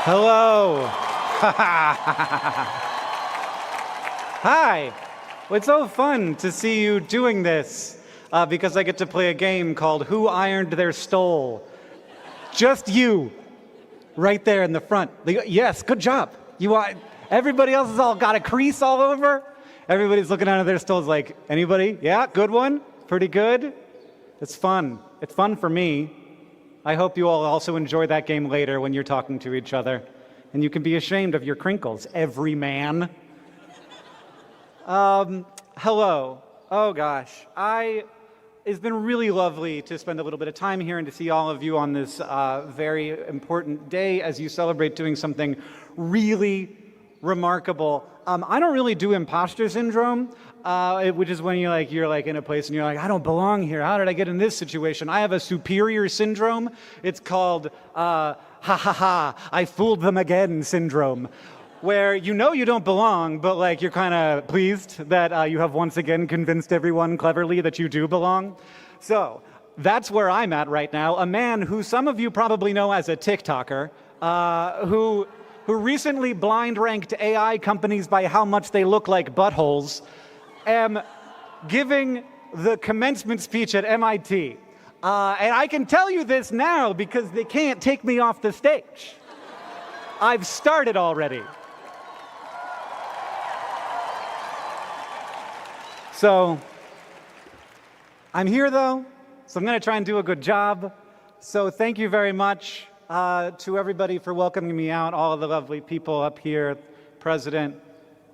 Hello. Hi. Well, it's so fun to see you doing this because I get to play a game called Who Ironed Their Stole? Just you, right there in the front. Yes, good job. Everybody else has all got a crease all over. Everybody's looking under their stoles like, anybody? Yeah, good one? Pretty good? It's fun. It's fun for me. I hope you all also enjoy that game later when you're talking to each other. And you can be ashamed of your crinkles, every man. Hello. Oh gosh. It's been really lovely to spend a little bit of time here and to see all of you on this very important day as you celebrate doing something really remarkable. I don't really do imposter syndrome, which is when you're in a place and you're like, I don't belong here. How did I get in this situation? I have a superior syndrome. It's called ha ha ha, I fooled them again syndrome, where you know you don't belong, but like you're kind of pleased that you have once again convinced everyone cleverly that you do belong. So that's where I'm at right now. A man who some of you probably know as a TikToker, who recently blind ranked AI companies by how much they look like buttholes, am giving the commencement speech at MIT. And I can tell you this now because they can't take me off the stage. I've started already. So I'm here though, so I'm going to try and do a good job. So thank you very much to everybody for welcoming me out, all of the lovely people up here, President,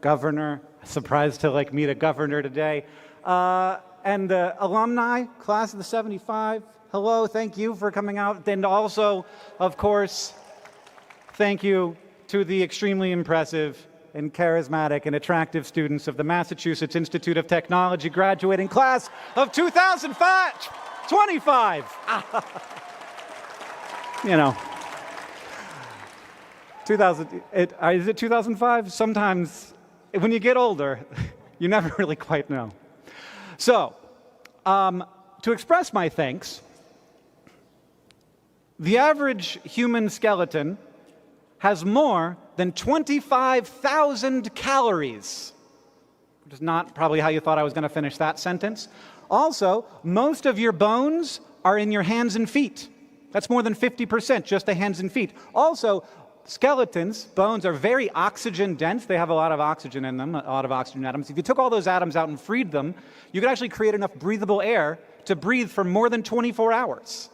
Governor, surprised to meet a governor today, and the alumni, class of the 75. Hello, thank you for coming out. And also, of course, thank you to the extremely impressive and charismatic and attractive students of the Massachusetts Institute of Technology graduating class of 2025. You know, is it 2005? Sometimes when you get older, you never really quite know. So, to express my thanks, the average human skeleton has more than 25,000 calories, which is not probably how you thought I was going to finish that sentence. Also, most of your bones are in your hands and feet. That's more than 50%, just the hands and feet. Also, skeletons, bones, are very oxygen dense. They have a lot of oxygen in them, a lot of oxygen atoms. If you took all those atoms out and freed them, you could actually create enough breathable air to breathe for more than 24 hours.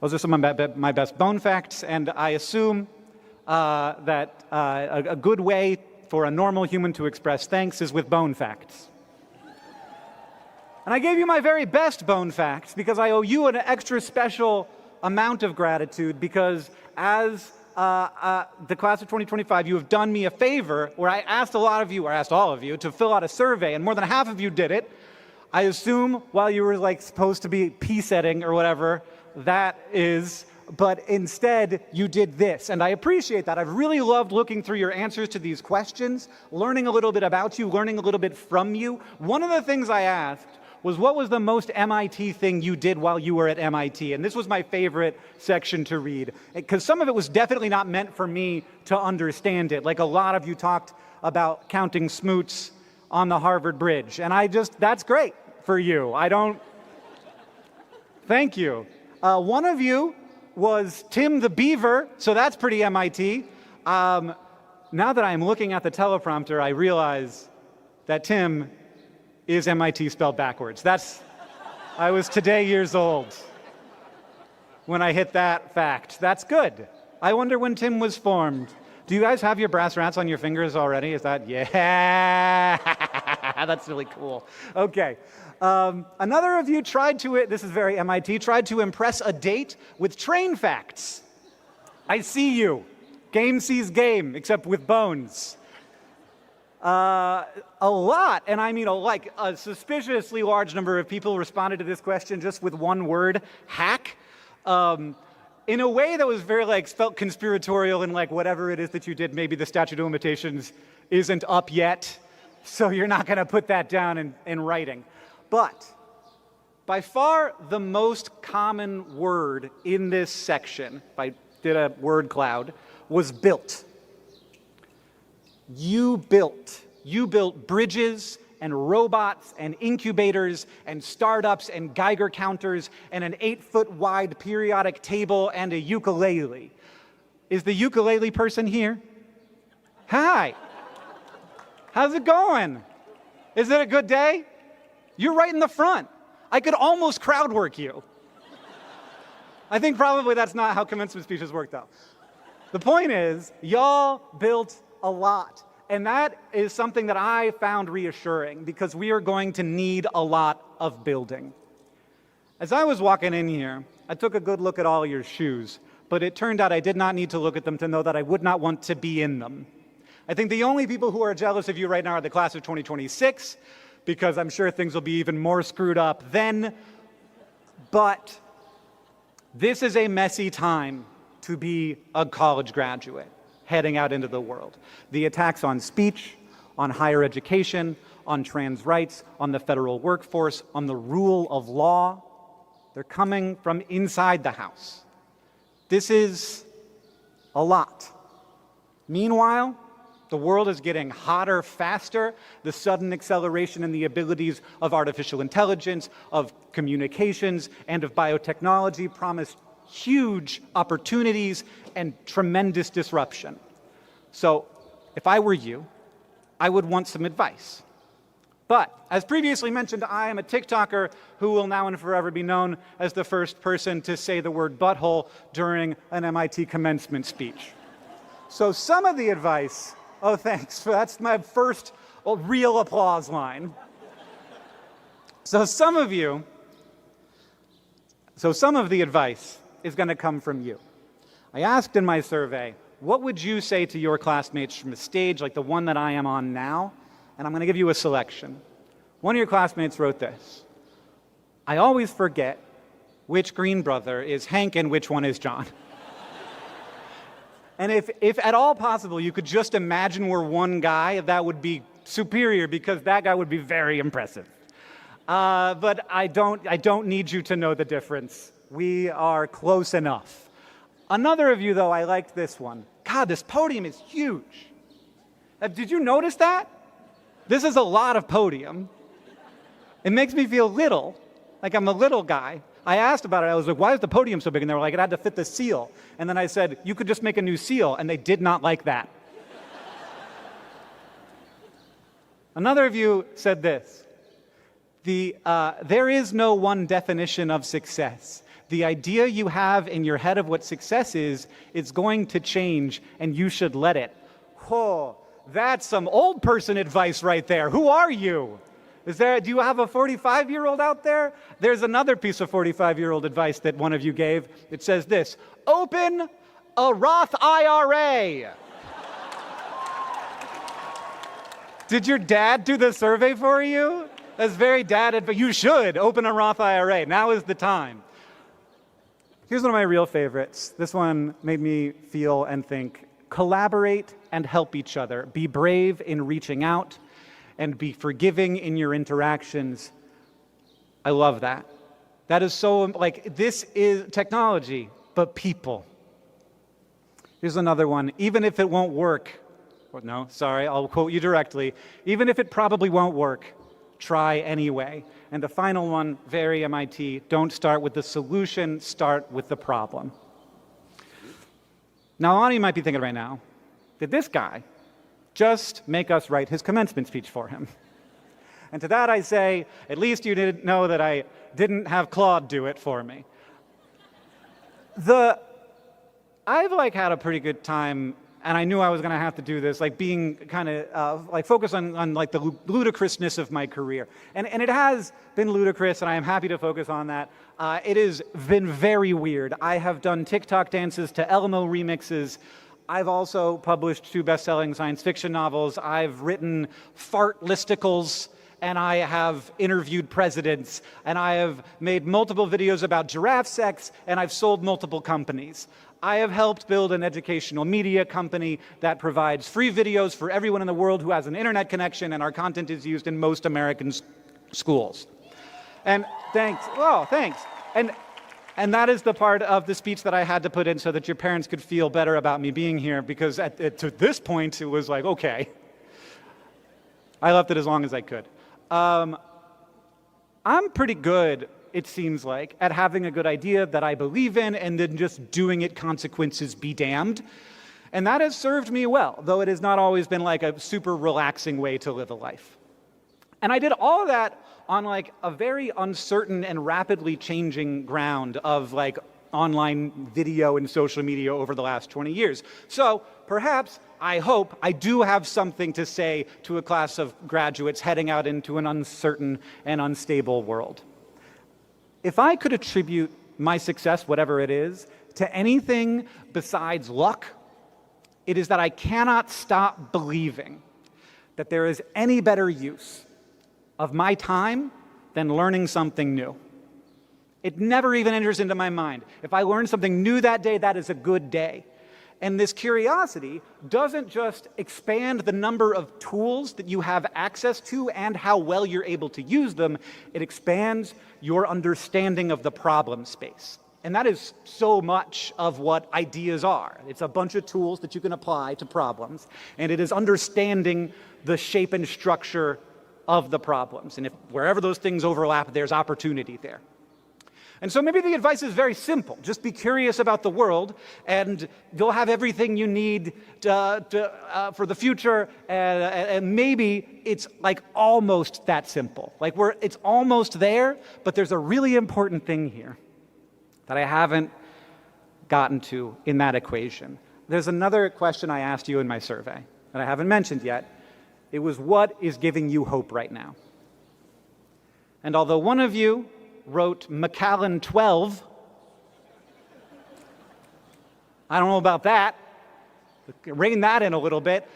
Those are some of my best bone facts, and I assume that a good way for a normal human to express thanks is with bone facts. And I gave you my very best bone facts because I owe you an extra special amount of gratitude because as the class of 2025, you have done me a favor where I asked all of you to fill out a survey, and more than half of you did it. I assume while you were supposed to be p-setting or whatever that is, but instead you did this, and I appreciate that. I've really loved looking through your answers to these questions, learning a little bit about you, learning a little bit from you. One of the things I asked was, what was the most MIT thing you did while you were at MIT? And this was my favorite section to read, because some of it was definitely not meant for me to understand it. Like a lot of you talked about counting smoots on the Harvard Bridge, and that's great for you. Thank you. One of you was Tim the Beaver, so that's pretty MIT. Now that I'm looking at the teleprompter, I realize that Tim is MIT spelled backwards. I was today years old when I hit that fact. That's good. I wonder when Tim was formed. Do you guys have your brass rats on your fingers already? Yeah, that's really cool. Okay. Another of you this is very MIT, tried to impress a date with train facts. I see you. Game sees game, except with bones. A lot, and I mean a suspiciously large number of people responded to this question just with one word, hack, in a way that was very felt conspiratorial and whatever it is that you did, maybe the statute of limitations isn't up yet, so you're not going to put that down in writing. But by far the most common word in this section, by did a word cloud, was built. You built bridges and robots and incubators and startups and Geiger counters and an 8-foot wide periodic table and a ukulele. Is the ukulele person here? Hi. How's it going? Is it a good day? You're right in the front. I could almost crowd work you. I think probably that's not how commencement speeches work, though. The point is, y'all built a lot. And that is something that I found reassuring, because we are going to need a lot of building. As I was walking in here, I took a good look at all your shoes, but it turned out I did not need to look at them to know that I would not want to be in them. I think the only people who are jealous of you right now are the class of 2026, because I'm sure things will be even more screwed up then. But this is a messy time to be a college graduate heading out into the world. The attacks on speech, on higher education, on trans rights, on the federal workforce, on the rule of law, they're coming from inside the house. This is a lot. Meanwhile, the world is getting hotter faster. The sudden acceleration in the abilities of artificial intelligence, of communications, and of biotechnology promise huge opportunities and tremendous disruption. So, if I were you, I would want some advice. But, as previously mentioned, I am a TikToker who will now and forever be known as the first person to say the word butthole during an MIT commencement speech. So some of the advice, oh thanks, that's my first real applause line. So some of the advice is going to come from you. I asked in my survey, what would you say to your classmates from a stage like the one that I am on now? And I'm going to give you a selection. One of your classmates wrote this: I always forget which Green brother is Hank and which one is John. And if at all possible you could just imagine we're one guy, that would be superior, because that guy would be very impressive. But I don't need you to know the difference. We are close enough. Another of you, though, I liked this one. God, this podium is huge. Did you notice that? This is a lot of podium. It makes me feel little, like I'm a little guy. I asked about it. I was like, why is the podium so big? And they were like, it had to fit the seal. And then I said, you could just make a new seal. And they did not like that. Another of you said this: there is no one definition of success. The idea you have in your head of what success is going to change, and you should let it. Oh, that's some old person advice right there. Who are you? Do you have a 45-year-old out there? There's another piece of 45-year-old advice that one of you gave. It says this: open a Roth IRA. Did your dad do the survey for you? That's very dad advice. You should open a Roth IRA. Now is the time. Here's one of my real favorites. This one made me feel and think: collaborate and help each other. Be brave in reaching out and be forgiving in your interactions. I love that. That is so, this is technology, but people. Here's another one. Even if it won't work, I'll quote you directly. Even if it probably won't work, try anyway. And the final one, very MIT, don't start with the solution, start with the problem. Now, a lot of you might be thinking right now, did this guy just make us write his commencement speech for him? And to that I say, at least you didn't know that I didn't have Claude do it for me. I've had a pretty good time, and I knew I was going to have to do this, being kind of focused on the ludicrousness of my career. And it has been ludicrous, and I am happy to focus on that. It has been very weird. I have done TikTok dances to Elmo remixes. I've also published 2 best-selling science fiction novels. I've written fart listicles, and I have interviewed presidents, and I have made multiple videos about giraffe sex, and I've sold multiple companies. I have helped build an educational media company that provides free videos for everyone in the world who has an internet connection, and our content is used in most American schools. And thanks. And And that is the part of the speech that I had to put in so that your parents could feel better about me being here, because to this point, it was like, okay. I left it as long as I could. I'm pretty good, it seems like, at having a good idea that I believe in and then just doing it, consequences be damned. And that has served me well, though it has not always been like a super relaxing way to live a life. And I did all of that on like a very uncertain and rapidly changing ground of like online video and social media over the last 20 years. So perhaps, I hope, I do have something to say to a class of graduates heading out into an uncertain and unstable world. If I could attribute my success, whatever it is, to anything besides luck, it is that I cannot stop believing that there is any better use of my time than learning something new. It never even enters into my mind. If I learn something new that day, that is a good day. And this curiosity doesn't just expand the number of tools that you have access to and how well you're able to use them, it expands your understanding of the problem space. And that is so much of what ideas are. It's a bunch of tools that you can apply to problems, and it is understanding the shape and structure of the problems. And if wherever those things overlap, there's opportunity there. And so maybe the advice is very simple. Just be curious about the world, and you'll have everything you need for the future. And maybe it's like almost that simple. Like it's almost there, but there's a really important thing here that I haven't gotten to in that equation. There's another question I asked you in my survey that I haven't mentioned yet. It was, what is giving you hope right now? And although one of you wrote Macallan 12, I don't know about that. Rein that in a little bit.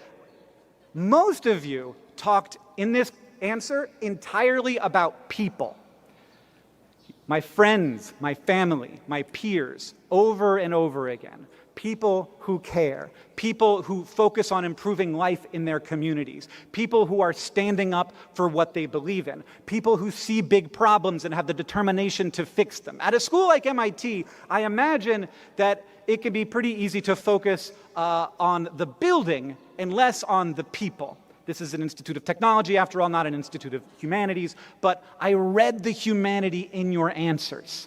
Most of you talked in this answer entirely about people. My friends, my family, my peers, over and over again. People who care, people who focus on improving life in their communities, people who are standing up for what they believe in, people who see big problems and have the determination to fix them. At a school like MIT, I imagine that it can be pretty easy to focus on the building and less on the people. This is an institute of technology, after all, not an institute of humanities, but I read the humanity in your answers.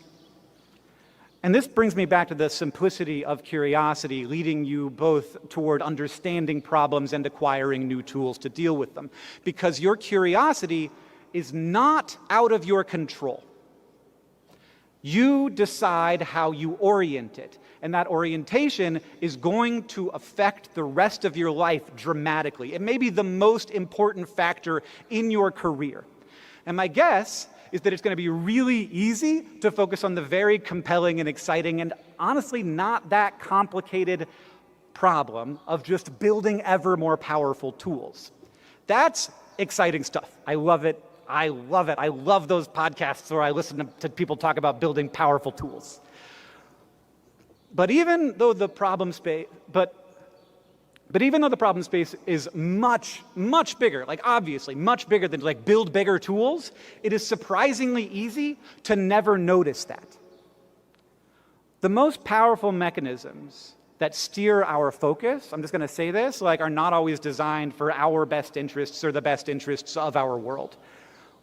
And this brings me back to the simplicity of curiosity, leading you both toward understanding problems and acquiring new tools to deal with them. Because your curiosity is not out of your control. You decide how you orient it, and that orientation is going to affect the rest of your life dramatically. It may be the most important factor in your career. And my guess is that it's going to be really easy to focus on the very compelling and exciting and honestly not that complicated problem of just building ever more powerful tools. That's exciting stuff. I love it. I love it. I love those podcasts where I listen to people talk about building powerful tools. But even though the problem space, but even though the problem space is much, much bigger, like obviously much bigger than like build bigger tools, it is surprisingly easy to never notice that. The most powerful mechanisms that steer our focus, I'm just going to say this, like are not always designed for our best interests or the best interests of our world.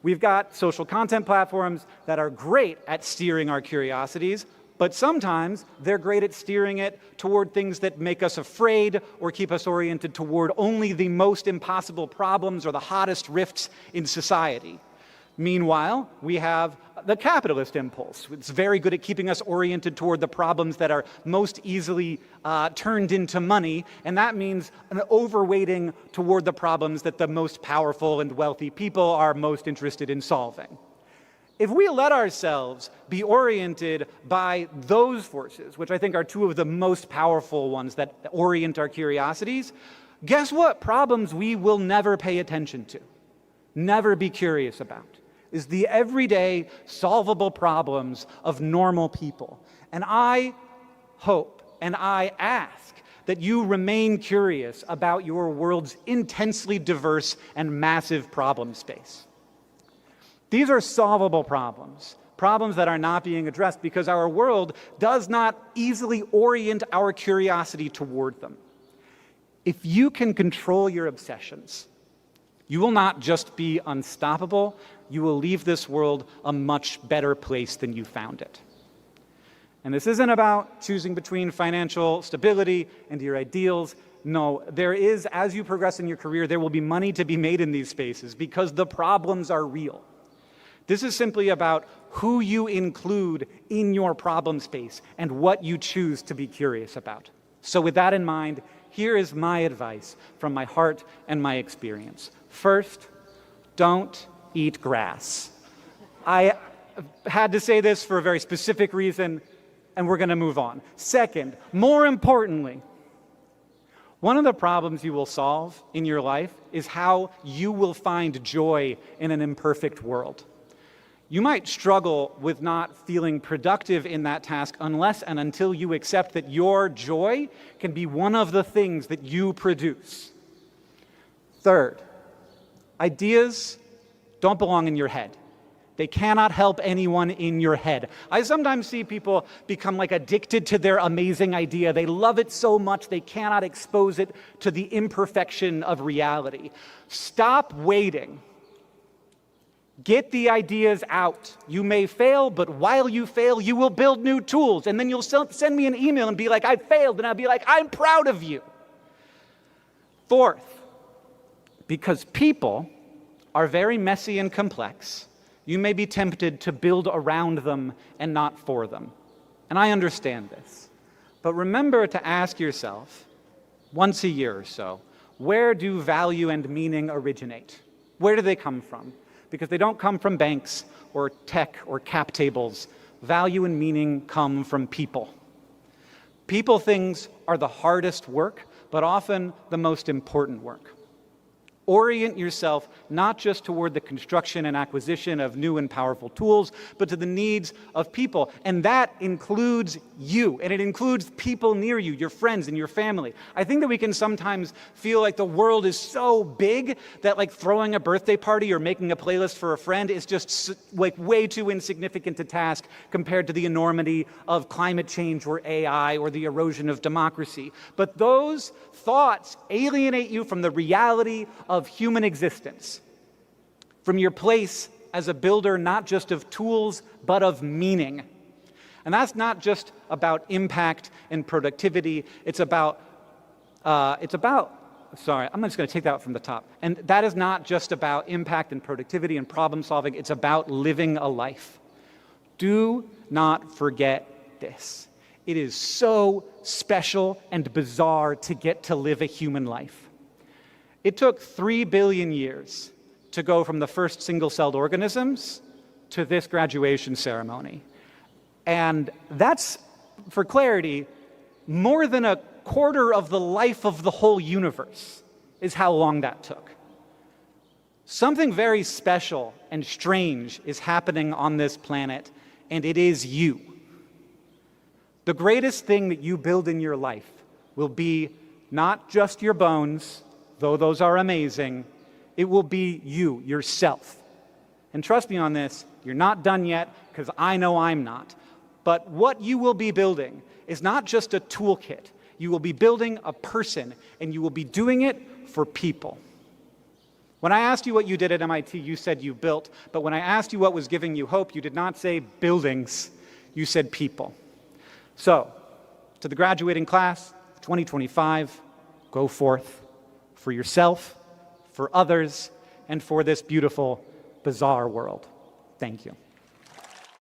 We've got social content platforms that are great at steering our curiosities, but sometimes they're great at steering it toward things that make us afraid or keep us oriented toward only the most impossible problems or the hottest rifts in society. Meanwhile, we have the capitalist impulse. It's very good at keeping us oriented toward the problems that are most easily turned into money, and that means an overweighting toward the problems that the most powerful and wealthy people are most interested in solving. If we let ourselves be oriented by those forces, which I think are two of the most powerful ones that orient our curiosities, guess what problems we will never pay attention to, never be curious about, is the everyday solvable problems of normal people. And I hope and I ask that you remain curious about your world's intensely diverse and massive problem space. These are solvable problems, problems that are not being addressed because our world does not easily orient our curiosity toward them. If you can control your obsessions, you will not just be unstoppable, you will leave this world a much better place than you found it. And this isn't about choosing between financial stability and your ideals. No, there is, as you progress in your career, there will be money to be made in these spaces because the problems are real. This is simply about who you include in your problem space and what you choose to be curious about. So with that in mind, here is my advice from my heart and my experience. First, don't eat grass. I had to say this for a very specific reason, and we're going to move on. Second, more importantly, one of the problems you will solve in your life is how you will find joy in an imperfect world. You might struggle with not feeling productive in that task unless and until you accept that your joy can be one of the things that you produce. Third, ideas don't belong in your head. They cannot help anyone in your head. I sometimes see people become like addicted to their amazing idea. They love it so much they cannot expose it to the imperfection of reality. Stop waiting. Get the ideas out. You may fail, but while you fail, you will build new tools. And then you'll send me an email and be like, I failed. And I'll be like, I'm proud of you. Fourth, because people are very messy and complex, you may be tempted to build around them and not for them. And I understand this. But remember to ask yourself, once a year or so, where do value and meaning originate? Where do they come from? Because they don't come from banks or tech or cap tables. Value and meaning come from people. People things are the hardest work, but often the most important work. Orient yourself not just toward the construction and acquisition of new and powerful tools, but to the needs of people. And that includes you, and it includes people near you, your friends and your family. I think that we can sometimes feel like the world is so big that like throwing a birthday party or making a playlist for a friend is just like way too insignificant a task compared to the enormity of climate change or AI or the erosion of democracy. But those thoughts alienate you from the reality of human existence, from your place as a builder not just of tools but of meaning. And that's not just about impact and productivity, it's about sorry, I'm just going to take that from the top. And that is not just about impact and productivity and problem solving, it's about living a life. Do not forget this. It is so special and bizarre to get to live a human life. It took 3 billion years to go from the first single-celled organisms to this graduation ceremony. And that's, for clarity, more than a quarter of the life of the whole universe is how long that took. Something very special and strange is happening on this planet, and it is you. The greatest thing that you build in your life will be not just your bones, though those are amazing, it will be you, yourself. And trust me on this, you're not done yet, because I know I'm not. But what you will be building is not just a toolkit. You will be building a person, and you will be doing it for people. When I asked you what you did at MIT, you said you built. But when I asked you what was giving you hope, you did not say buildings. You said people. So, to the graduating class of 2025, go forth for yourself, for others, and for this beautiful, bizarre world. Thank you.